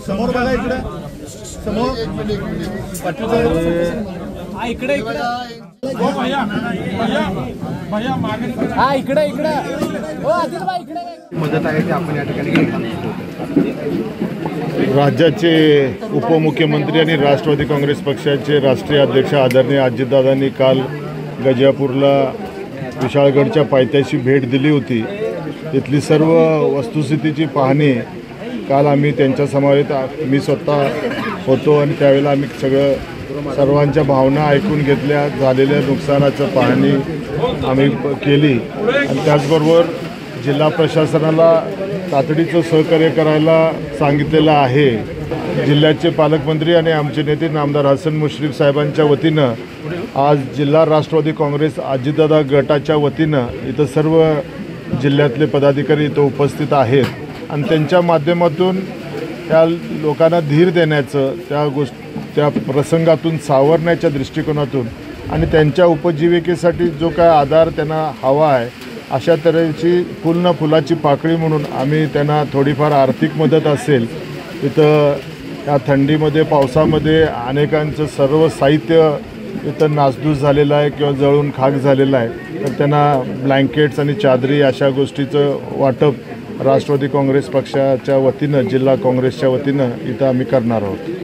समोर बघा इकडे समोर इकडे इकडे मदत आहे आपण या ठिकाणी राज्याचे उपमुख्यमंत्री आणि राष्ट्रवादी काँग्रेस पक्षाचे राष्ट्रीय अध्यक्ष आदरणीय अजितदादांनी काल गजापूरला विशाळगडच्या पायथ्याशी भेट दिली होती। तिथली सर्व वस्तुस्थितीची पाहणी काल आम्ही त्यांच्या समवेत मी स्वतः होतो आणि त्यावेळेला आम्ही सर्वांच्या भावना ऐकून घेतल्या, झालेल्या नुकसानाचं पाहणी आम्ही केली आणि त्याचबरोबर जिल्हा प्रशासनाला तातडीचं सहकार्य करायला सांगितलेलं आहे। जिल्ह्याचे पालकमंत्री आणि आमचे नेते नामदार हसन मुश्रीफ साहेबांच्या वतीनं आज जिल्हा राष्ट्रवादी काँग्रेस अजितदादा गटाच्या वतीनं इथं सर्व जिल्ह्यातले पदाधिकारी इथं उपस्थित आहेत आणि त्यांच्या माध्यमातून त्या लोकांना धीर देण्याचं, त्या प्रसंगातून सावरण्याच्या दृष्टिकोनातून आणि त्यांच्या उपजीविकेसाठी जो काय आधार त्यांना हवा आहे अशा तऱ्हेची फुल फुलाची पाकळी म्हणून आम्ही त्यांना थोडीफार आर्थिक मदत असेल, इथं या थंडीमध्ये पावसामध्ये अनेकांचं सर्व साहित्य इथं नासधूस झालेलं आहे किंवा जळून खाक झालेलं आहे, तर त्यांना ब्लँकेट्स आणि चादरी अशा गोष्टीचं वाटप राष्ट्रवादी काँग्रेस पक्षाच्या वतीनं, जिल्हा काँग्रेसच्या वतीनं इथं आम्ही करणार आहोत।